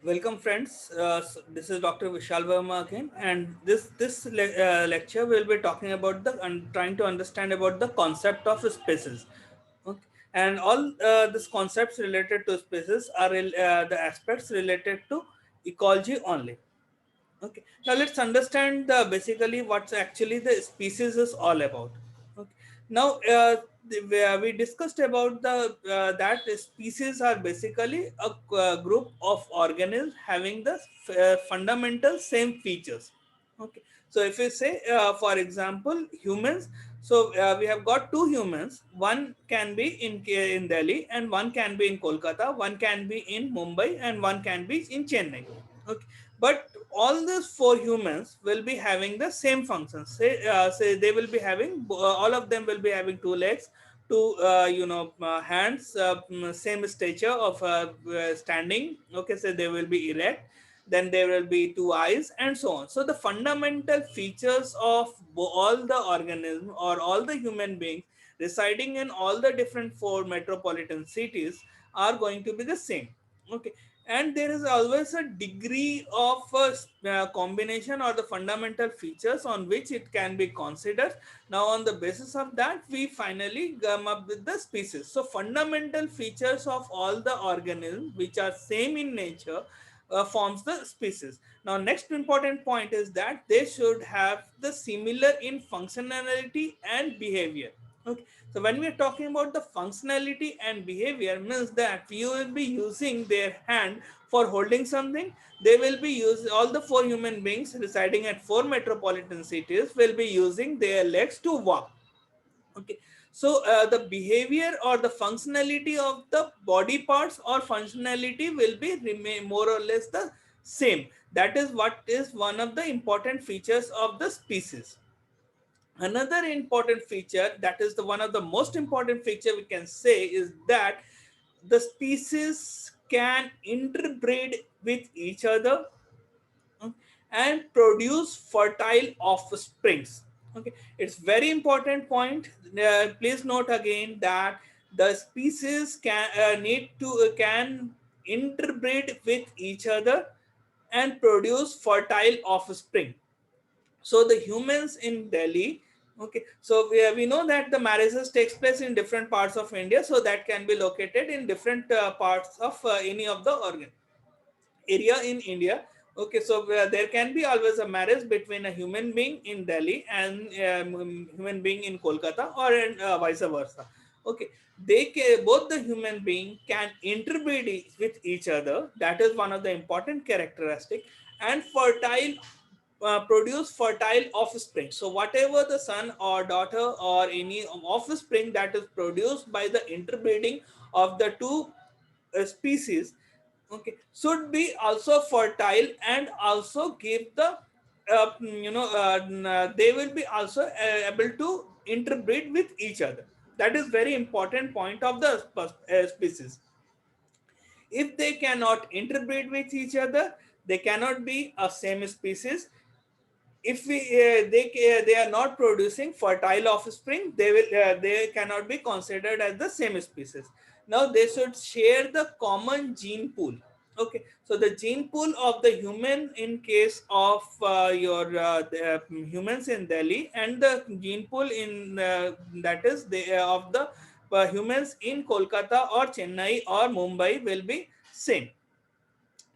Welcome, friends. This is Dr. Vishal Verma again, and this lecture will be talking about trying to understand about the concept of spaces. Okay. And all these concepts related to spaces are the aspects related to ecology only. Okay. Now let's understand basically what's actually the species is all about. Okay. Now we discussed about the that species are basically a group of organisms having the fundamental same features. Okay. So if you say, for example, humans. So we have got two humans. One can be in Delhi, and one can be in Kolkata. One can be in Mumbai, and one can be in Chennai. Okay, but all these four humans will be having the same functions. Say they will be having all of them will be having two legs, two hands, same stature of standing. Okay, so they will be erect. Then there will be two eyes and so on. So the fundamental features of all the organism or all the human beings residing in all the different four metropolitan cities are going to be the same. Okay, and there is always a degree of combination or the fundamental features on which it can be considered. Now on the basis of that we finally come up with the species. So fundamental features of all the organisms which are same in nature forms the species. Now next important point is that they should have the similar in functionality and behavior. Okay, so when we are talking about the functionality and behavior, means that you will be using their hand for holding something. They will be using, all the four human beings residing at four metropolitan cities will be using their legs to walk. Okay, so the behavior or the functionality of the body parts or functionality will be remain more or less the same. That is what is one of the important features of the species. Another important feature, that is the one of the most important feature we can say, is that the species can interbreed with each other, uh, and produce fertile offsprings. Okay, it's very important point. Please note again that the species can interbreed with each other and produce fertile offspring. So the humans in Delhi, okay, so we know that the marriages takes place in different parts of India, so that can be located in different parts of any of the organ area in India. Okay, so there can be always a marriage between a human being in Delhi and human being in Kolkata, or vice versa. Okay, both the human being can interbreed with each other. That is one of the important characteristic, and produce fertile offspring. So whatever the son or daughter or any offspring that is produced by the interbreeding of the two species, okay, should be also fertile and also give the they will be also able to interbreed with each other. That is very important point of the species. If they cannot interbreed with each other, they cannot be a same species. If they are not producing fertile offspring, they cannot be considered as the same species. Now they should share the common gene pool. Okay, so the gene pool of the human in case of humans in Delhi, and the gene pool in that is of the humans in Kolkata or Chennai or Mumbai will be same.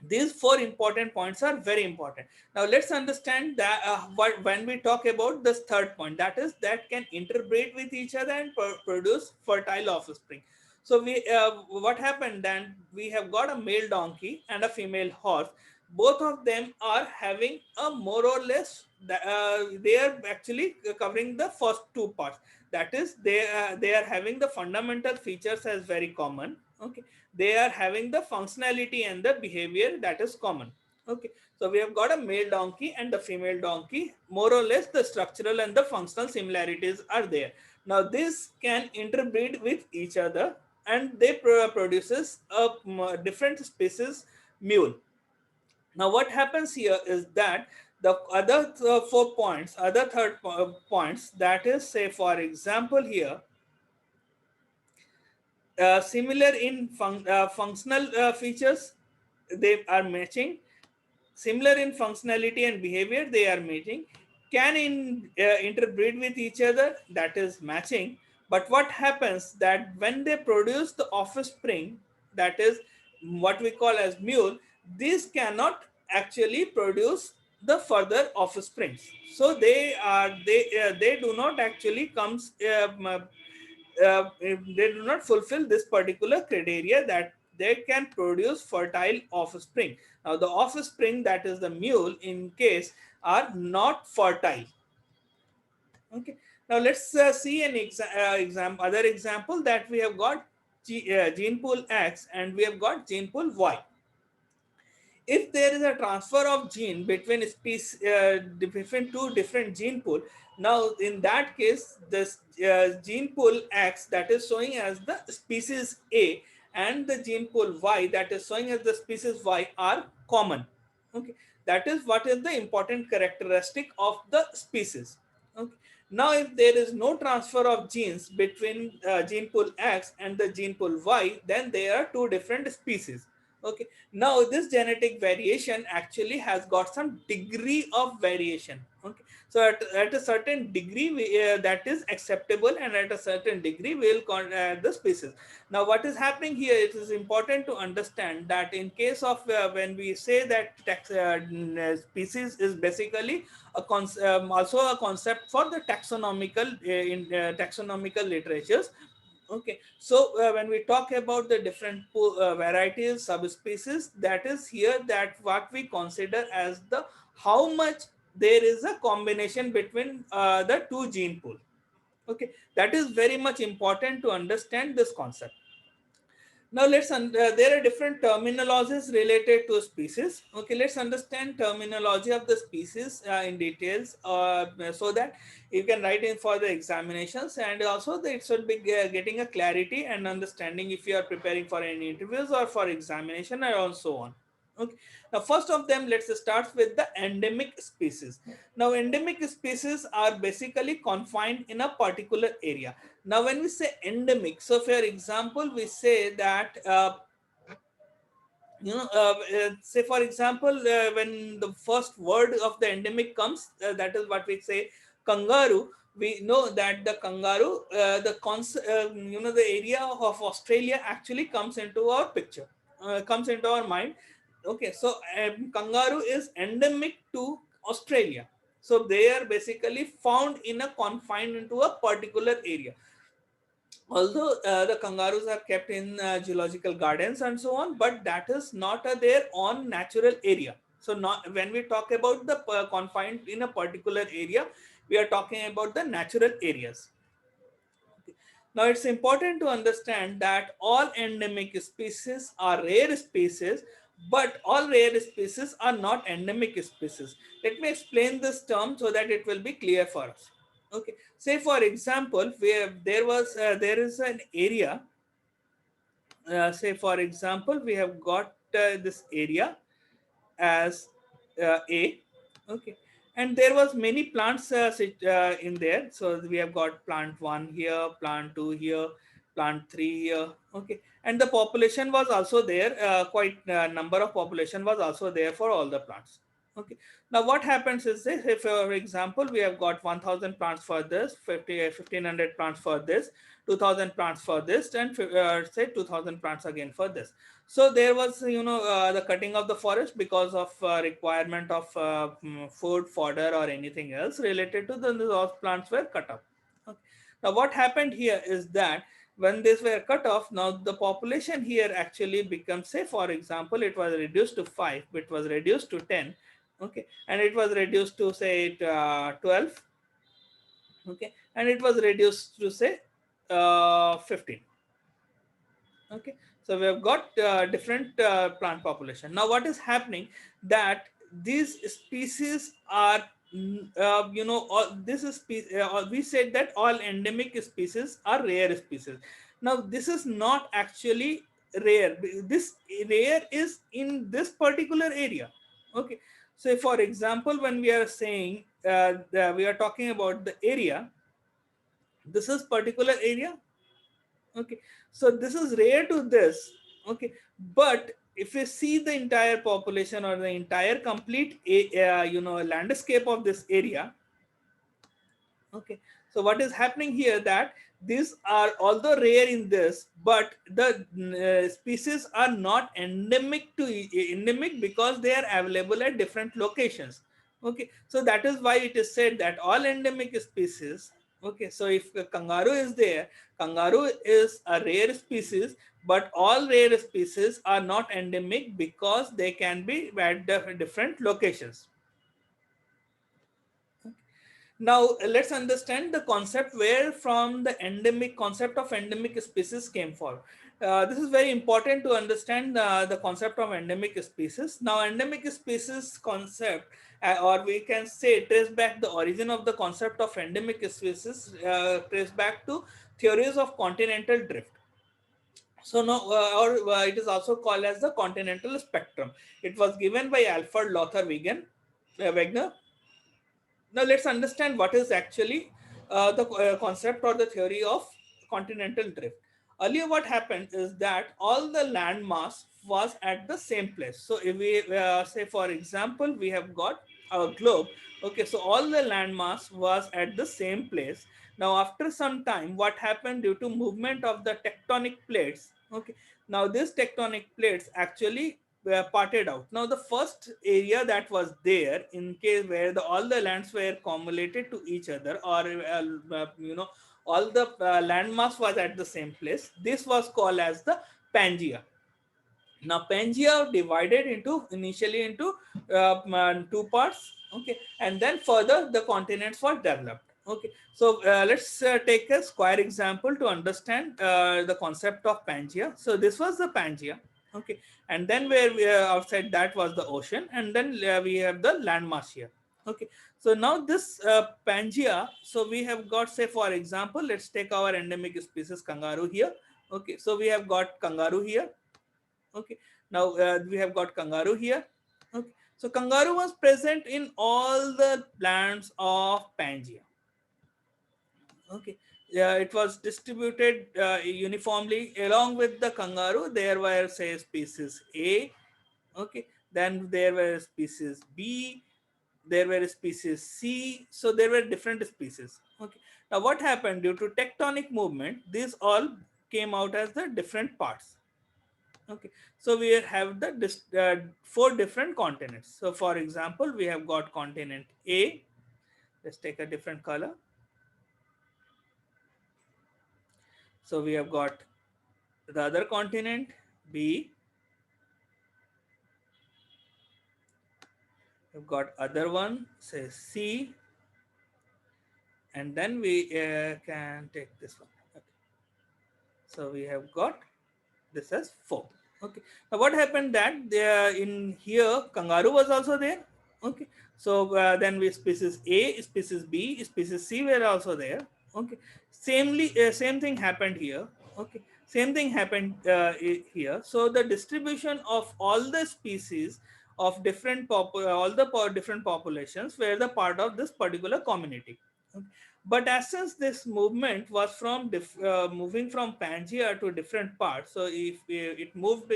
These four important points are very important. Now let's understand that what when we talk about this third point, that is that can interbreed with each other and produce fertile offspring. So we what happened then, we have got a male donkey and a female horse. Both of them are having a more or less they are actually covering the first two parts. That is they are having the fundamental features as very common. Okay, they are having the functionality and the behavior that is common. Okay, so we have got a male donkey and the female donkey. More or less the structural and the functional similarities are there. Now this can interbreed with each other, and they produces a different species mule. Now what happens here is that the other four points, other third points, that is, say for example here, similar in functional features, they are matching, similar in functionality and behavior, they are matching, can interbreed with each other, that is matching. But what happens that when they produce the offspring, that is what we call as mule, these cannot actually produce the further offsprings. So they do not actually comes they do not fulfill this particular criteria that they can produce fertile offspring. Now, the offspring, that is the mule in case, are not fertile. Okay. Now let's see an other example that we have got gene pool X and we have got gene pool Y. If there is a transfer of gene between species, between two different gene pool, now in that case this gene pool X that is showing as the species A and the gene pool Y that is showing as the species Y are common. Okay, that is what is the important characteristic of the species. Okay, now if there is no transfer of genes between gene pool X and the gene pool Y, then they are two different species. Okay, now this genetic variation actually has got some degree of variation. Okay, so at a certain degree that is acceptable, and at a certain degree we will call the species. Now what is happening here, it is important to understand that in case of when we say that species is basically also a concept for the taxonomical in taxonomical literatures. Okay, so when we talk about the different varieties, subspecies, that is here that what we consider as the how much there is a combination between the two gene pool. Okay, that is very much important to understand this concept. Now there are different terminologies related to species. Okay, let's understand terminology of the species in details so that you can write in for the examinations, and also it should be getting a clarity and understanding if you are preparing for any interviews or for examination and so on. Okay. Now, first of them, let's start with the endemic species. Now, endemic species are basically confined in a particular area. Now, when we say endemic, so for example, we say that say for example, when the first word of the endemic comes, that is what we say, kangaroo. We know that the kangaroo, the area of Australia actually comes into our picture, comes into our mind. Okay, so kangaroo is endemic to Australia. So they are basically found in a confined into a particular area. Although the kangaroos are kept in zoological gardens and so on, but that is not their own natural area. So not when we talk about the confined in a particular area, we are talking about the natural areas. Now it's important to understand that all endemic species are rare species, but all rare species are not endemic species. Let me explain this term so that it will be clear for us. Okay, say for example, where there is an area. Say for example, we have got this area as A. Okay, and there was many plants in there. So we have got plant 1 here, plant 2 here, plant 3 here. Okay, and the population was also there. Quite number of population was also there for all the plants. Okay, now what happens is this: if for example we have got 1,000 plants for this, 1,500 plants for this, 2,000 plants for this, and say 2,000 plants again for this. So there was the cutting of the forest because of requirement of food, fodder, or anything else related to those plants were cut off. Okay. Now what happened here is that when these were cut off, now the population here actually becomes, say for example, it was reduced to 5, it was reduced to 10. Okay, and it was reduced to say 12. Okay, and it was reduced to say 15. Okay, so we have got different plant population. Now what is happening that these species are this is we said that all endemic species are rare species. Now this is not actually rare. This rare is in this particular area. Okay, so for example, when we are saying we are talking about the area, this is particular area. Okay, so this is rare to this. Okay, but if you see the entire population or the entire complete landscape of this area, okay, so what is happening here that these are although rare in this, but the species are not endemic to endemic because they are available at different locations. Okay, so that is why it is said that all endemic species, okay, so if a kangaroo is there, kangaroo is a rare species, but all rare species are not endemic because they can be at different locations. Now let's understand the concept where from the endemic concept of endemic species came for. This is very important to understand the concept of endemic species. Now endemic species concept, or we can say trace back the origin of the concept of endemic species, trace back to theories of continental drift. So now, it is also called as the continental spectrum. It was given by Alfred Lothar Wegener. Now let's understand what is actually the concept or the theory of continental drift. Earlier what happened is that all the land mass was at the same place. So if we say for example we have got a globe, okay, so all the land mass was at the same place. Now after some time what happened due to movement of the tectonic plates, okay, now these tectonic plates actually were parted out. Now the first area that was there in case where all the lands were accumulated to each other, or all the land mass was at the same place, this was called as the Pangea. Now Pangea divided into initially into two parts, okay, and then further the continents were developed. Okay, so let's take a square example to understand the concept of Pangea. So this was the Pangea, okay, and then where we outside that was the ocean, and then we have the landmass here. Okay, so now this Pangea, so we have got, say for example, let's take our endemic species kangaroo here. Okay, so we have got kangaroo here. Okay, now we have got kangaroo here. Okay, so kangaroo was present in all the lands of Pangea. Okay, yeah, it was distributed uniformly. Along with the kangaroo there were, say, species A, okay, then there were species B, there were species C, so there were different species. Okay, now what happened due to tectonic movement, these all came out as the different parts. Okay, so we have the four different continents. So for example we have got continent A. Let's take a different color. So we have got the other continent B. We've got other one, say C, and then we can take this one. Okay. So we have got this as 4. Okay, now what happened that there in here kangaroo was also there. Okay, so then we species A, species B, species C were also there. Okay, same thing happened here. Okay, same thing happened here. So the distribution of all the species of different different populations were the part of this particular community. Okay. But as since this movement was from moving from Pangea to different parts, so if it moved,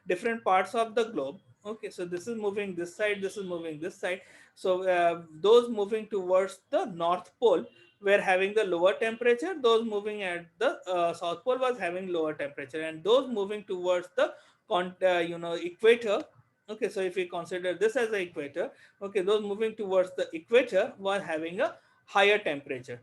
different parts of the globe. Okay, so this is moving this side, this is moving this side. So those moving towards the North Pole were having the lower temperature. Those moving at the South Pole was having lower temperature, and those moving towards the equator. Okay, so if we consider this as the equator, okay, those moving towards the equator were having a higher temperature.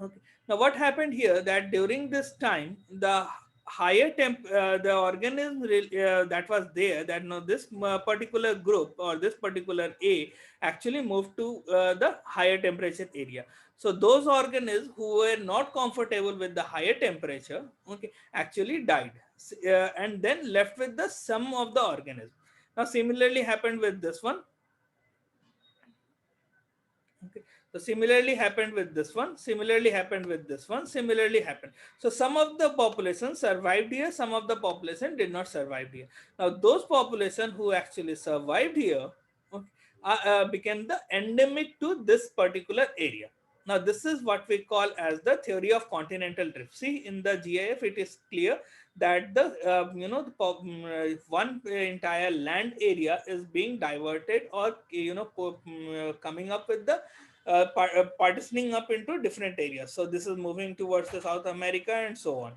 Okay. Now what happened here that during this time the higher the organism that was there, that now this particular group or this particular A actually moved to the higher temperature area. So those organisms who were not comfortable with the higher temperature, okay, actually died, and then left with the sum of the organism. Now similarly happened with this one. Okay. So similarly happened with this one, similarly happened with this one, similarly happened. So some of the population survived here, some of the population did not survive here. Now those population who actually survived here, okay, became the endemic to this particular area. Now this is what we call as the theory of continental drift. See in the GIF it is clear that the one entire land area is being diverted, or coming up with the partitioning up into different areas. So this is moving towards the South America and so on.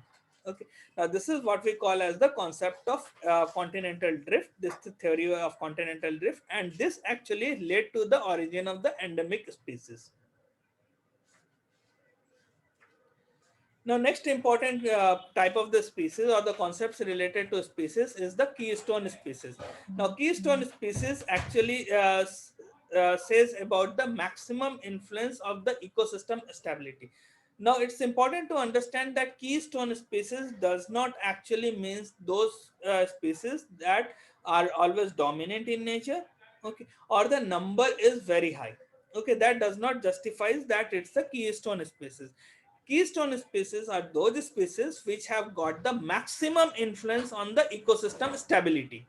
Okay, now this is what we call as the concept of continental drift. This is the theory of continental drift, and this actually led to the origin of the endemic species. Now, next important type of the species or the concepts related to species is the keystone species. Now, keystone species actually says about the maximum influence of the ecosystem stability. Now, it's important to understand that keystone species does not actually means those species that are always dominant in nature, okay, or the number is very high. Okay, that does not justifies that it's the keystone species. Keystone species are those species which have got the maximum influence on the ecosystem stability.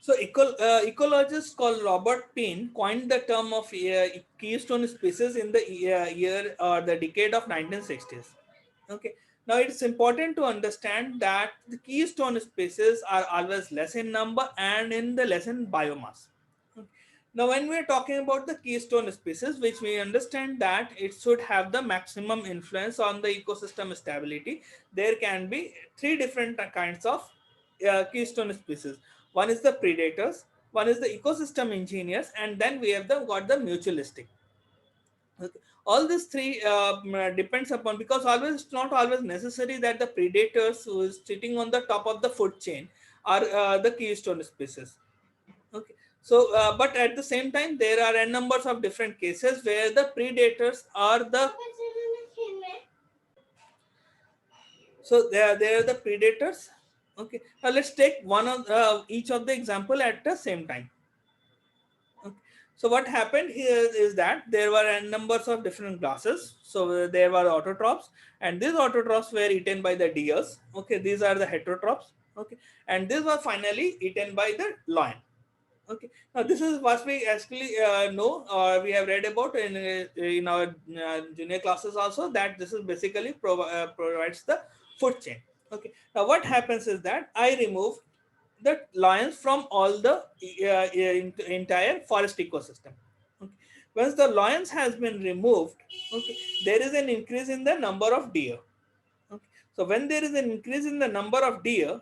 So, ecologist called Robert Payne coined the term of keystone species in the year or the decade of 1960s. Okay. Now, it's important to understand that the keystone species are always less in number and in the less in biomass. Now, when we are talking about the keystone species, which we understand that it should have the maximum influence on the ecosystem stability, there can be three different kinds of keystone species. One is the predators, one is the ecosystem engineers, and then we have got the mutualistic. Okay. All these three depends upon, because always it's not always necessary that the predators who is sitting on the top of the food chain are the keystone species. Okay. So, but at the same time, there are a numbers of different cases where the predators are the, so they are the predators. Okay. Now let's take one of each of the example at the same time. Okay. So what happened here is that there were a numbers of different grasses. So there were autotrophs, and these autotrophs were eaten by the deers. Okay, these are the heterotrophs. Okay, and these were finally eaten by the lion. Okay, now this is what we actually know, or we have read about in our junior classes also, that this is basically provides the food chain. Okay, now what happens is that I remove the lions from all the entire forest ecosystem. Okay. Once the lions has been removed, okay, there is an increase in the number of deer. Okay. So when there is an increase in the number of deer,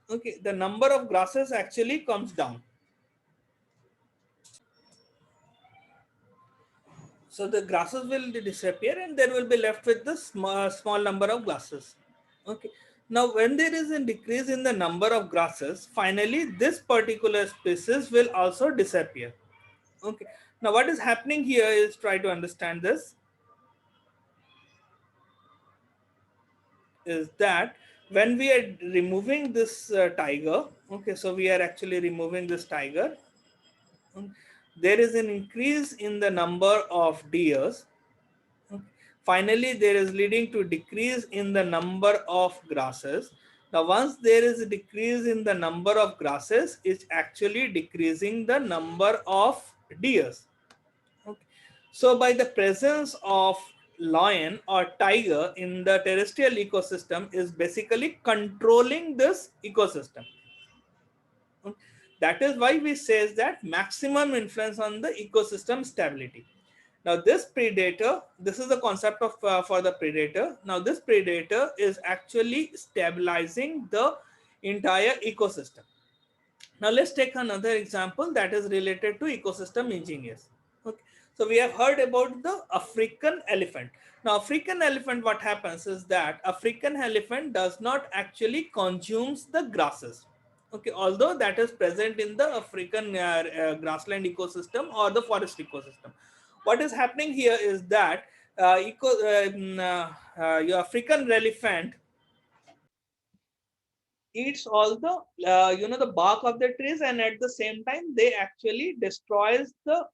okay, the number of grasses actually comes down. So the grasses will disappear and there will be left with the small number of grasses. Okay. Now, when there is a decrease in the number of grasses, finally this particular species will also disappear. Okay. Now, what is happening here is, try to understand this, is that when we are removing this tiger, okay, so we are actually removing this tiger, there is an increase in the number of deers. Finally, there is leading to decrease in the number of grasses. Now, once there is a decrease in the number of grasses, it's actually decreasing the number of deers. Okay. So, by the presence of lion or tiger in the terrestrial ecosystem is basically controlling this ecosystem. Okay. That is why we says that maximum influence on the ecosystem stability. Now, this predator, this is the concept of for the predator. Now, this predator is actually stabilizing the entire ecosystem. Now, let's take another example that is related to ecosystem engineers. Okay. So, we have heard about the African elephant. Now, African elephant, what happens is that African elephant does not actually consumes the grasses. Okay, although that is present in the African grassland ecosystem or the forest ecosystem. What is happening here is that your African elephant eats all the the bark of the trees, and at the same time they actually destroys the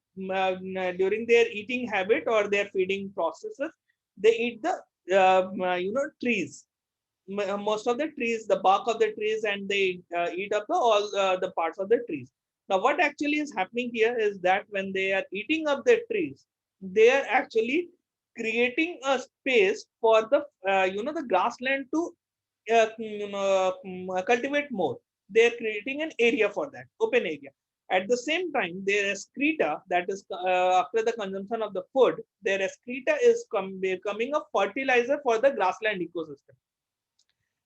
during their eating habit or their feeding processes, they eat the trees, most of the trees, the bark of the trees, and they eat up all the parts of the trees. Now what actually is happening here is that when they are eating up the trees, they are actually creating a space for the the grassland to cultivate more. They're creating an area for that, open area. At the same time, their excreta, that is after the consumption of the food, their excreta is becoming a fertilizer for the grassland ecosystem.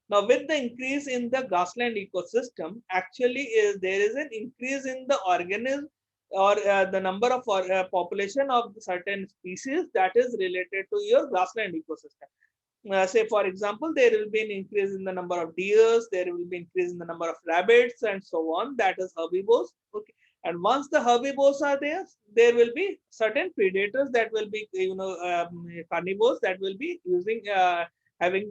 Now, with the increase in the grassland ecosystem, actually there is an increase in the organism or the number of population of certain species that is related to your grassland ecosystem. Say, for example, there will be an increase in the number of deers, there will be increase in the number of rabbits, and so on. That is herbivores. Okay, and once the herbivores are there, there will be certain predators that will be, carnivores that will be using having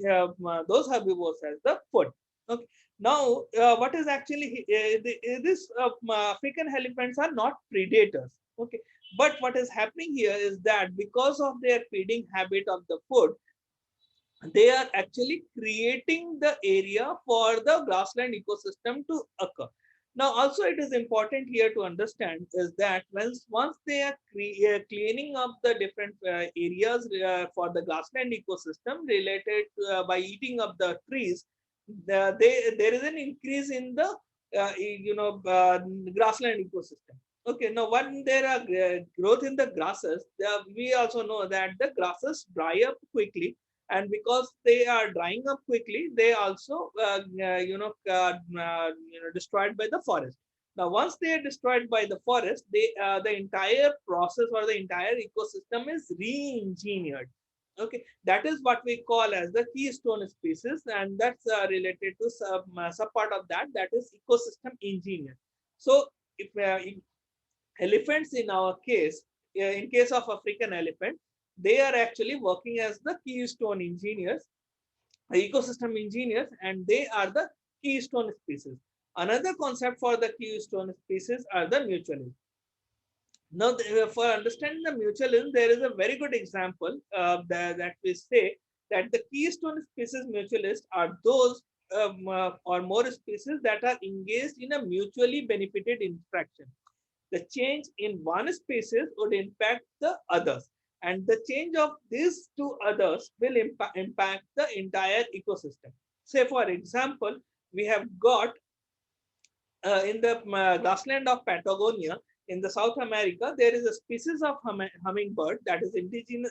those herbivores as the food. Okay. Now, what is actually this African elephants are not predators. Okay, but what is happening here is that because of their feeding habit of the food, they are actually creating the area for the grassland ecosystem to occur. Now, also it is important here to understand is that once they are cleaning up the different areas for the grassland ecosystem related by eating up the trees, there is an increase in the grassland ecosystem. Okay, now when there are growth in the grasses, we also know that the grasses dry up quickly, and because they are drying up quickly, they also destroyed by the forest. Now once they are destroyed by the forest, the entire process or the entire ecosystem is re-engineered. Okay, that is what we call as the keystone species, and that's related to sub part of that, that is ecosystem engineer. So if elephants in our case, in case of African elephant, they are actually working as the keystone engineers, ecosystem engineers, and they are the keystone species. Another concept for the keystone species are the mutualists. Now, for understanding the mutualism, there is a very good example that we say that the keystone species mutualists are those or more species that are engaged in a mutually benefited interaction. The change in one species would impact the others, and the change of these two others will impact the entire ecosystem. Say, for example, we have got in the grassland of Patagonia in the South America, there is a species of hummingbird that is indigenous,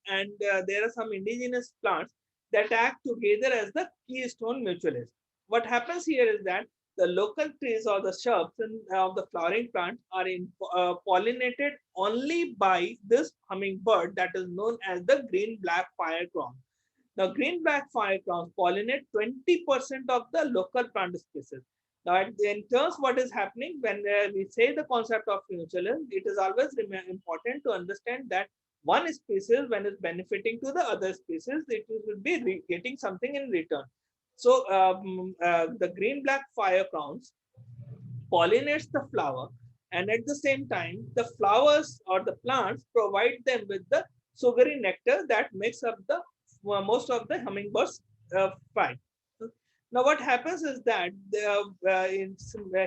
and there are some indigenous plants that act together as the keystone mutualist. What happens here is that the local trees or the shrubs of the flowering plant are pollinated only by this hummingbird that is known as the green-black firecrown. Now, green-black firecrowns pollinate 20% of the local plant species. Now, in terms, what is happening when we say the concept of mutualism, it is always important to understand that one species, when it's benefiting to the other species, it will be getting something in return. So, the green-black firecrowns pollinates the flower, and at the same time, the flowers or the plants provide them with the sugary nectar that makes up the most of the hummingbirds' flight. Now, what happens is that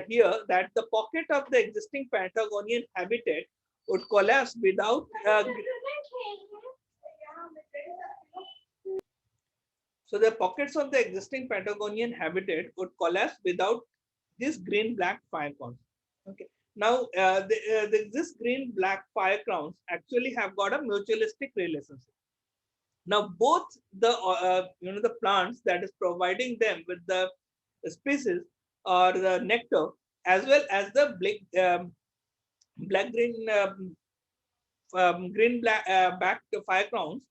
here that the pocket of the existing Patagonian habitat would collapse without. So the pockets of the existing Patagonian habitat would collapse without this green-black firecrowns. Okay. Now, this green-black firecrowns actually have got a mutualistic relationship. Now, both the plants that is providing them with the species or the nectar, as well as the black green green black back firecrowns.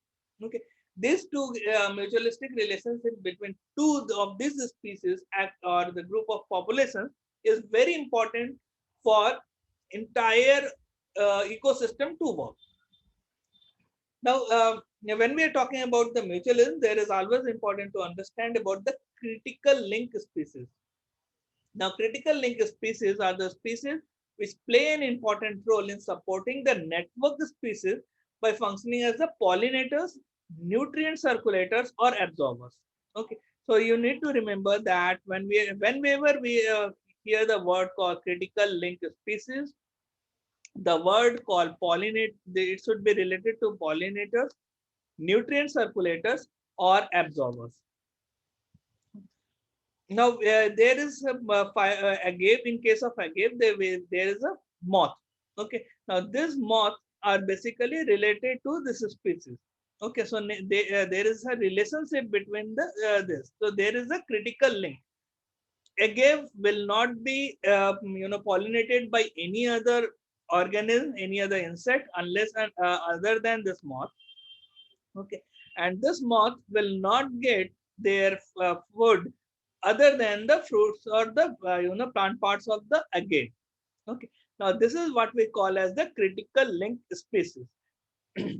Okay, these two mutualistic relationship between two of these species or the group of populations is very important for entire ecosystem to work. Now, when we are talking about the mutualism, there is always important to understand about the critical link species. Now, critical link species are the species which play an important role in supporting the network species by functioning as the pollinators, nutrient circulators, or absorbers. Okay, so you need to remember that whenever we hear the word called critical link species, the word called pollinate, it should be related to pollinators, nutrient circulators, or absorbers. Now, there is agave. In case of agave, there is a moth. Okay. Now, these moths are basically related to this species. Okay. So, there is a relationship between this. So, there is a critical link. Agave will not be, pollinated by any other organism, any other insect, unless other than this moth. Okay. And this moth will not get their food other than the fruits or the plant parts of the agave. Okay. Now this is what we call as the critical link species.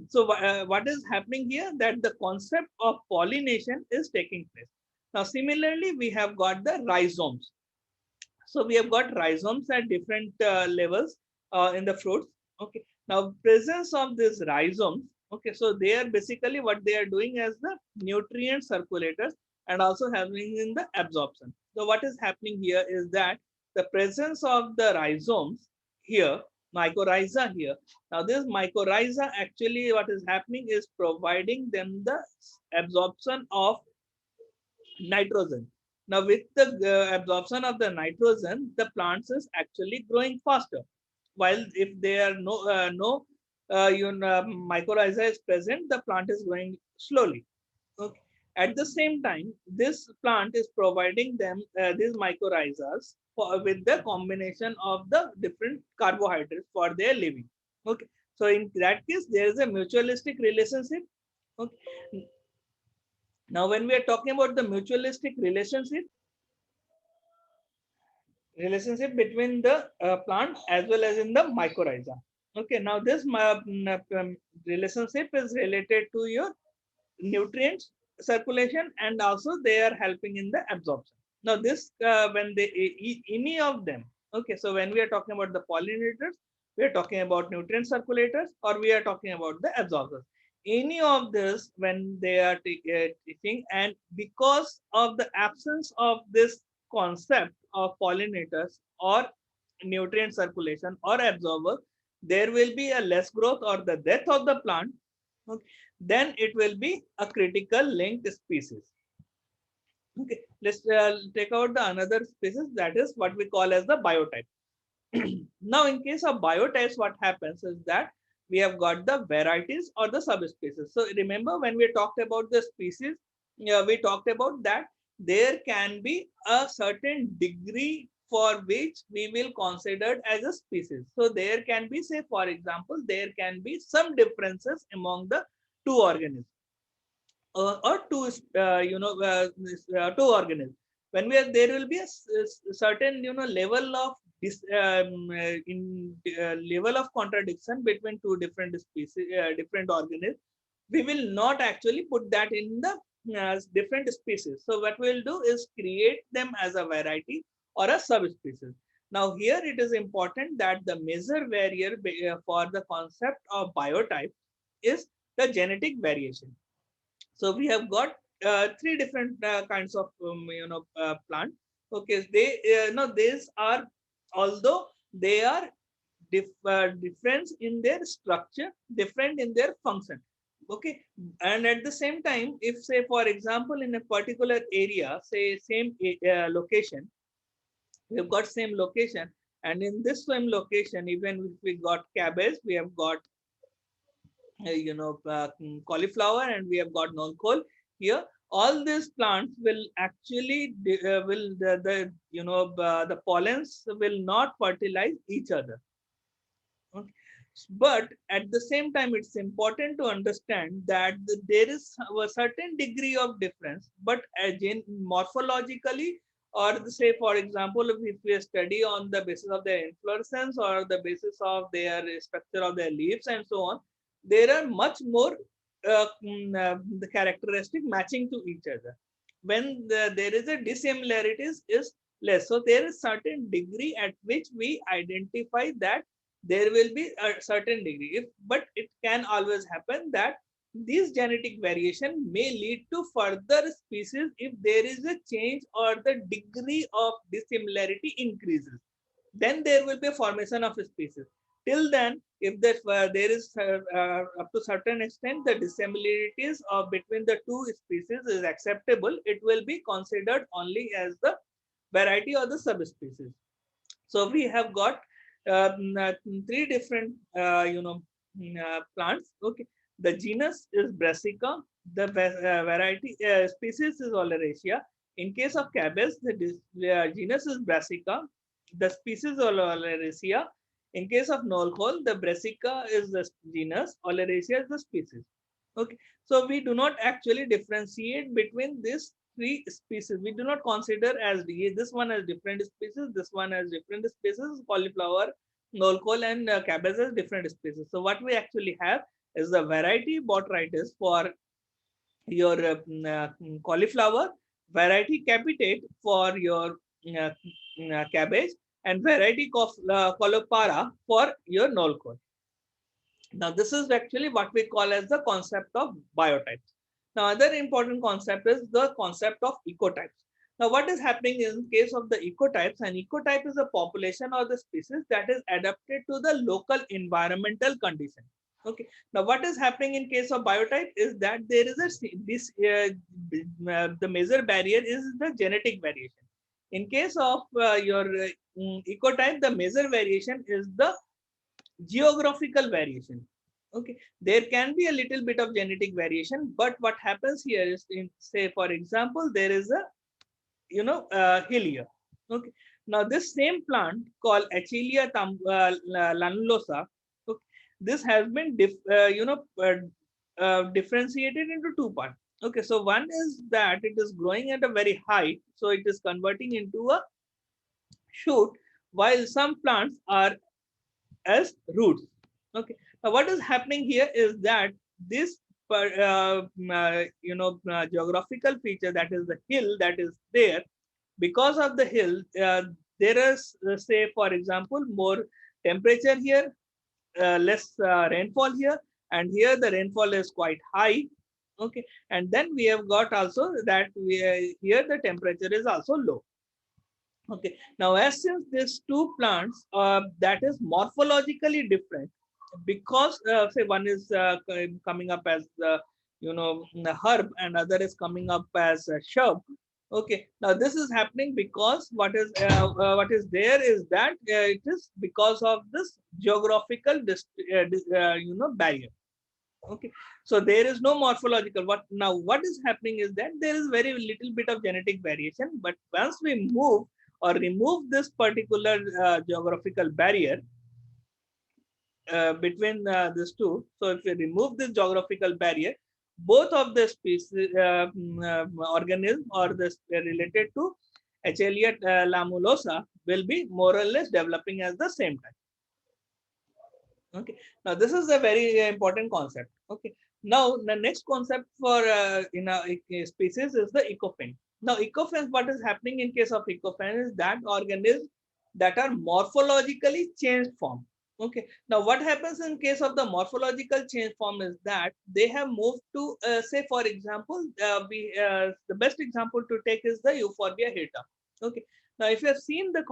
So what is happening here, that the concept of pollination is taking place. Now similarly, we have got the rhizomes. So we have got rhizomes at different levels in the fruits. Okay. Now presence of these rhizomes. Okay. So they are basically what they are doing as the nutrient circulators and also having in the absorption. So what is happening here is that the presence of the rhizomes here, mycorrhiza here. Now this mycorrhiza, actually what is happening is providing them the absorption of nitrogen. Now, with the absorption of the nitrogen, the plants is actually growing faster. While if there are no mycorrhiza is present, the plant is growing slowly. Okay. At the same time, this plant is providing them these mycorrhizas with the combination of the different carbohydrates for their living. Okay. So in that case, there is a mutualistic relationship. Okay. Now, when we are talking about the mutualistic relationship between the plant as well as in the mycorrhiza. Okay, now this relationship is related to your nutrients circulation, and also they are helping in the absorption. Now this when they eat any of them. Okay, so when we are talking about the pollinators, we are talking about nutrient circulators, or we are talking about the absorbers. Any of this, when they are taking, and because of the absence of this concept of pollinators or nutrient circulation or absorber, there will be a less growth or the death of the plant. Okay. Then it will be a critical linked species. Okay, let's take out the another species, that is what we call as the biotype. Now, in case of biotypes, what happens is that we have got the varieties or the subspecies. So remember, when we talked about the species, we talked about that there can be a certain degree for which we will consider as a species. So there can be, say for example, there can be some differences among the two organisms or two organisms. When we are, there will be a certain level of level of contradiction between two different species, different organisms. We will not actually put that in the different species. So what we'll do is create them as a variety or a subspecies. Now here it is important that the major barrier for the concept of biotype is the genetic variation. So we have got three different kinds of plant. Okay, they no these are, although they are different in their structure, different in their function. Okay, and at the same time, if say for example in a particular area, say same location, we've got same location, and in this same location, even if we got cabbage, we have got cauliflower, and we have got null here. All these plants will actually will the pollens will not fertilize each other. Okay. But at the same time, it's important to understand that there is a certain degree of difference, but morphologically, or say for example, if we study on the basis of their inflorescence or the basis of their structure of their leaves and so on, there are much more the characteristic matching to each other. When there is a dissimilarities is less. So there is certain degree at which we identify that there will be a certain degree. But it can always happen that this genetic variation may lead to further species if there is a change or the degree of dissimilarity increases. Then there will be a formation of a species. Till then, if that there is up to certain extent the dissimilarities of between the two species is acceptable, it will be considered only as the variety or the subspecies. So we have got three different plants. Okay, the genus is Brassica, the variety species is Oleracea. In case of cabbage, the genus is Brassica, the species is Oleracea. In case of Nolhol, the Brassica is the genus, Oleracea is the species. Okay, so we do not actually differentiate between these three species. We do not consider as this one as different species, this one as different species, cauliflower, nolcol, and cabbage as different species. So what we actually have is the variety botrytis for your cauliflower, variety capitate for your cabbage, and variety colopara for your nolcol. Now, this is actually what we call as the concept of biotypes. Now, other important concept is the concept of ecotypes. Now, what is happening in case of the ecotypes? An ecotype is a population or the species that is adapted to the local environmental condition. Okay. Now, what is happening in case of biotype is that there is the major barrier is the genetic variation. In case of your ecotype, the major variation is the geographical variation. Okay, there can be a little bit of genetic variation, but what happens here is, in say for example, there is a hill here. Okay, now this same plant called Achilea lanulosa, okay, this has been differentiated into two parts. Okay, so one is that it is growing at a very height, so it is converting into a shoot, while some plants are as roots. Okay. Now, what is happening here is that this geographical feature, that is the hill that is there, because of the hill, there is say for example more temperature here, less rainfall here, and here the rainfall is quite high. Okay, and then we have got also that here the temperature is also low. Okay, now as since these two plants that is morphologically different, because say one is coming up as the the herb and other is coming up as a shrub. Okay, now this is happening because what is there is that it is because of this geographical barrier. Okay, so there is no morphological. What is happening is that there is very little bit of genetic variation, but once we move or remove this particular geographical barrier between these two, so if we remove this geographical barrier, both of the species organism or this related to Achilea lamulosa will be more or less developing at the same time. Okay, now this is a very important concept. Okay, now the next concept for in a species is the ecophen. Now ecophen, what is happening in case of ecophen is that organisms that are morphologically changed form. Okay, now what happens in case of the morphological change form is that they have moved to say for example the best example to take is the Euphorbia hirta. Okay, now if you have seen the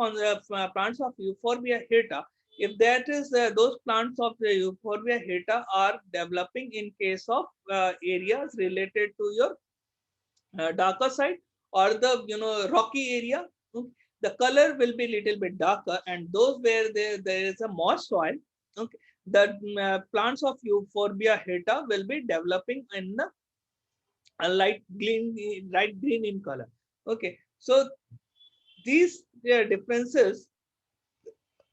plants of Euphorbia hirta, if that is those plants of the Euphorbia hirta are developing in case of areas related to your darker side or the rocky area, okay, the color will be little bit darker, and those where there is a moist soil, okay, the plants of Euphorbia hirta will be developing in a light green in color. Okay, so these differences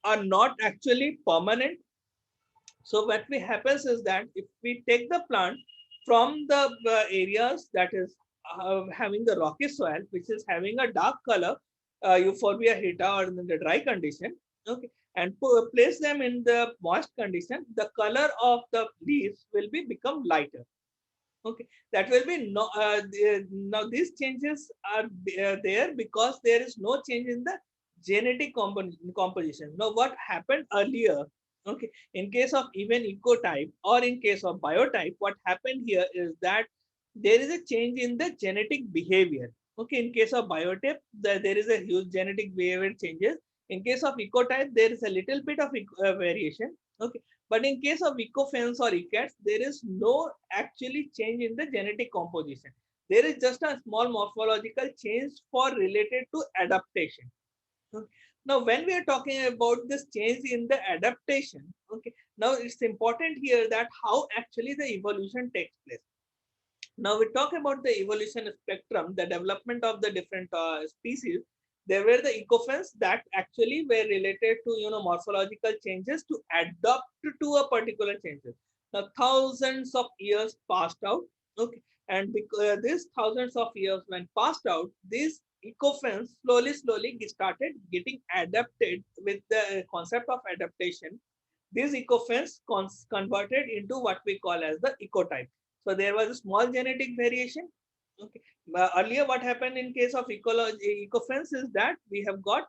are not actually permanent. So what we happens is that if we take the plant from the areas that is having the rocky soil, which is having a dark color, Euphorbia hirta, or in the dry condition, okay, and place them in the moist condition, the color of the leaves will be become lighter. Okay, that will be no. Now these changes are there because there is no change in the genetic composition. Now what happened earlier? Okay, in case of even ecotype or in case of biotype, what happened here is that there is a change in the genetic behavior. Okay, in case of biotype, there is a huge genetic behavior changes. In case of ecotype, there is a little bit of variation. Okay, but in case of ecofence or ecats, there is no actually change in the genetic composition. There is just a small morphological change for related to adaptation. Okay. Now, when we are talking about this change in the adaptation, okay, now it's important here that how actually the evolution takes place. Now we talk about the evolution spectrum, the development of the different species. There were the ecofence that actually were related to morphological changes to adapt to a particular changes. Now thousands of years passed out, okay, and because these thousands of years when passed out, these ecofence slowly started getting adapted with the concept of adaptation. These ecofence converted into what we call as the ecotype. So there was a small genetic variation. Okay. Earlier, what happened in case of ecofence is that we have got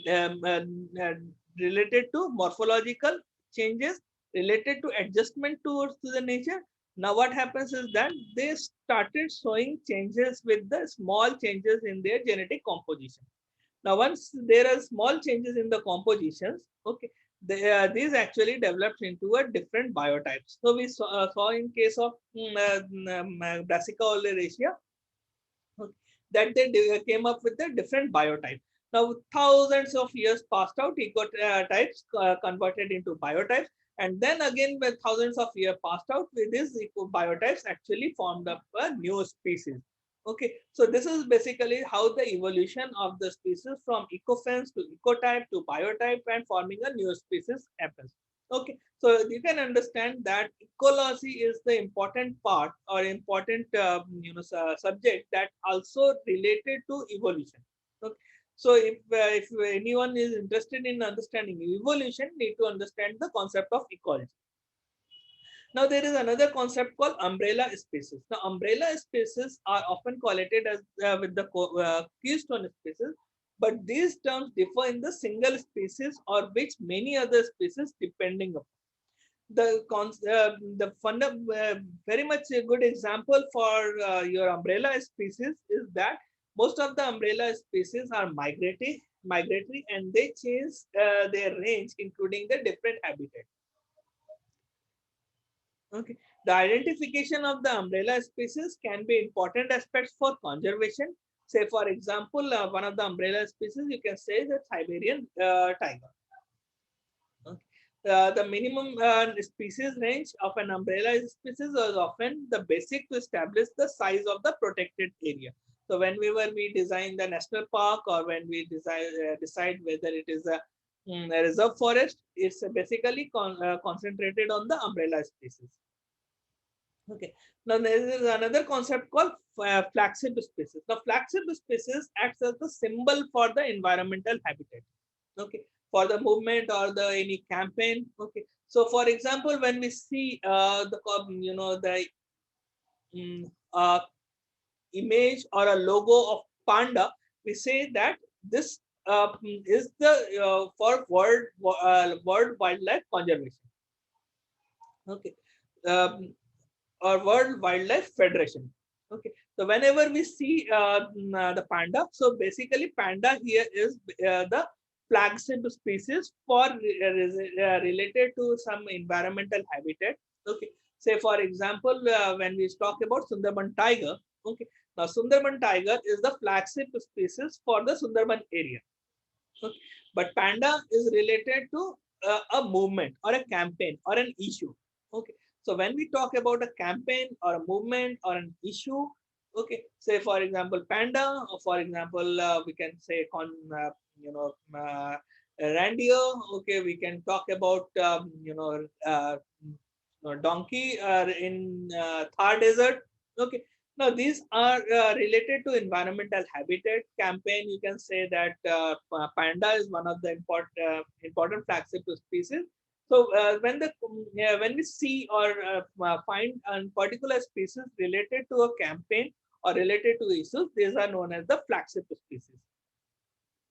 um, uh, uh, related to morphological changes, related to adjustment towards to the nature. Now, what happens is that they started showing changes with the small changes in their genetic composition. Now, once there are small changes in the compositions, okay, these actually develops into a different biotypes. So we saw in case of Brassica oleracea, okay, that they came up with a different biotype. Now, thousands of years passed out, ecotypes converted into biotypes, and then again, with thousands of years passed out, with these biotypes actually formed up a new species. Okay, so this is basically how the evolution of the species from ecofence to ecotype to biotype and forming a new species happens. Okay, so you can understand that ecology is the important part or important subject that also related to evolution. Okay, so if anyone is interested in understanding evolution, need to understand the concept of ecology. Now there is another concept called umbrella species. Now umbrella species are often correlated as with the keystone species, but these terms differ in the single species or which many other species depending upon. Very much a good example for your umbrella species is that most of the umbrella species are migratory, and they change their range, including the different habitat. Okay. The identification of the umbrella species can be important aspects for conservation. Say, for example, one of the umbrella species you can say the Siberian tiger. Okay. The minimum species range of an umbrella species is often the basic to establish the size of the protected area. So whenever we design the national park or when we decide whether it is a reserve forest, it's basically concentrated on the umbrella species. Okay. Now there is another concept called flagship species. The flagship species acts as the symbol for the environmental habitat. Okay. For the movement or the any campaign. Okay. So for example, when we see the um, uh, image or a logo of panda, we say that this is the for world wildlife conservation. Okay. Um, or World Wildlife Federation. Okay, so whenever we see the panda, so basically panda here is the flagship species for related to some environmental habitat. Okay, say for example, when we talk about Sundarban tiger, okay, now Sundarban tiger is the flagship species for the Sundarban area. Okay, but panda is related to a movement or a campaign or an issue. Okay, so when we talk about a campaign or a movement or an issue, okay, say for example panda, or for example we can say you know uh, reindeer. Okay, we can talk about donkey in Thar Desert. Okay, now these are related to environmental habitat campaign. You can say that panda is one of the important flagship species. So when we see or find a particular species related to a campaign or related to issues, these are known as the flagship species.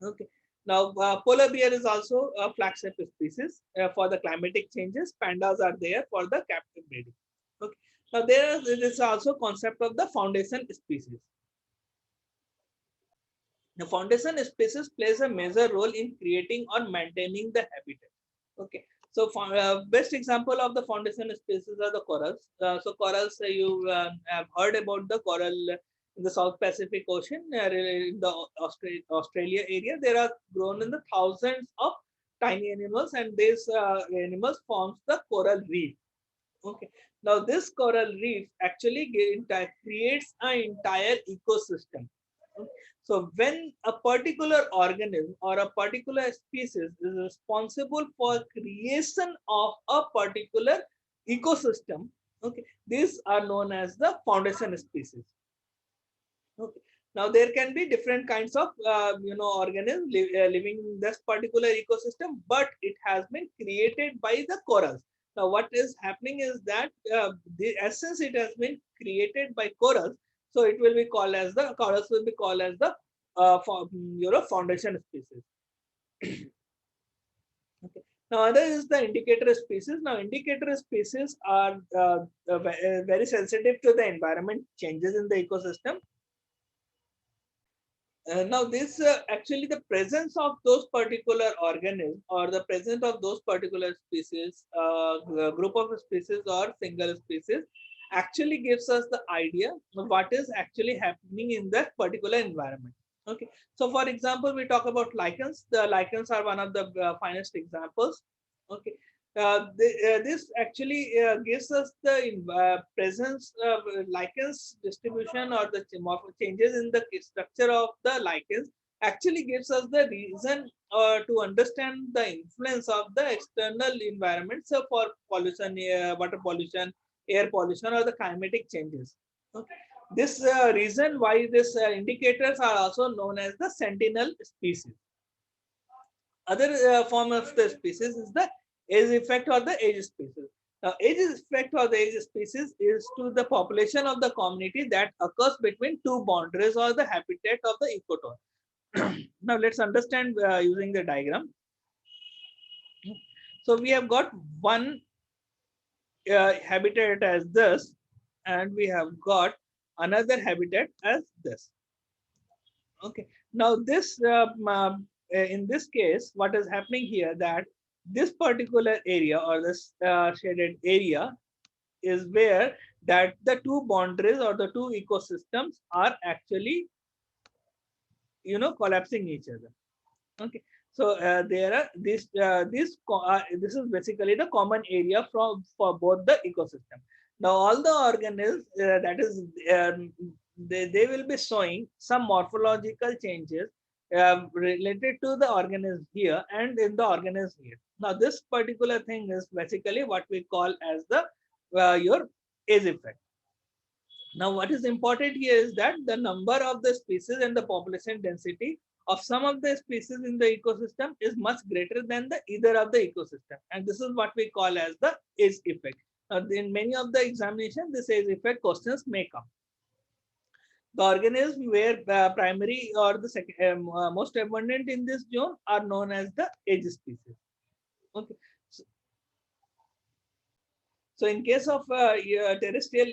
Okay. Now, polar bear is also a flagship species for the climatic changes. Pandas are there for the captive breeding. Okay. Now, there is also concept of the foundation species. The foundation species plays a major role in creating or maintaining the habitat. Okay. So best example of the foundation species are the corals. So corals, you have heard about the coral in the South Pacific Ocean, in the Australia area. There are grown in the thousands of tiny animals, and these animals forms the coral reef. Okay. Now this coral reef actually creates an entire ecosystem. Okay. So when a particular organism or a particular species is responsible for creation of a particular ecosystem, okay, these are known as the foundation species. Okay. Now there can be different kinds of organisms living in this particular ecosystem, but it has been created by the corals. Now what is happening is that the essence it has been created by corals, so it will be called as the corals will be called as the foundation species. Okay. Now other is the indicator species. Now indicator species are very sensitive to the environment changes in the ecosystem. Now, this actually the presence of those particular organisms or the presence of those particular species, group of species or single species, actually gives us the idea of what is actually happening in that particular environment. Okay, so for example, we talk about lichens. The lichens are one of the finest examples. Okay, this actually gives us the presence of lichens distribution or the changes in the structure of the lichens actually gives us the reason to understand the influence of the external environment, so for pollution, water pollution, air pollution, or the climatic changes. Okay. This reason why these indicators are also known as the sentinel species. Other form of the species is the age effect or the age species. Now, age effect or the age species is to the population of the community that occurs between two boundaries or the habitat of the ecotone. Now, let's understand using the diagram. So, we have got one habitat as this, and we have got another habitat as this. Okay. Now, this in this case, what is happening here that this particular area or this shaded area is where that the two boundaries or the two ecosystems are actually collapsing each other. Okay, so there are this is basically the common area for both the ecosystem. Now all the organisms that is they will be showing some morphological changes related to the organism here and in the organism here. Now this particular thing is basically what we call as the your age effect. Now, what is important here is that the number of the species and the population density of some of the species in the ecosystem is much greater than the either of the ecosystem, and this is what we call as the age effect. In many of the examination, this age effect questions may come. The organisms where primary or the most abundant in this zone are known as the age species. Okay. So in case of terrestrial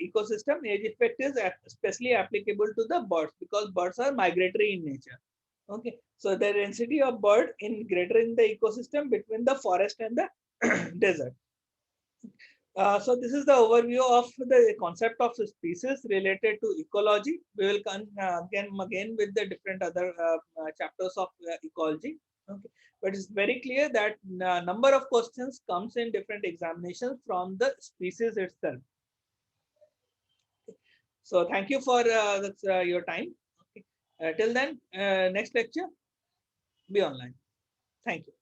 ecosystem, age effect is especially applicable to the birds because birds are migratory in nature. Okay, so the density of bird in greater in the ecosystem between the forest and the desert. So this is the overview of the concept of species related to ecology. We will come again with the different other chapters of ecology. Okay, but it's very clear that number of questions comes in different examinations from the species itself. So thank you for your time. Okay. Till then, next lecture be online. Thank you.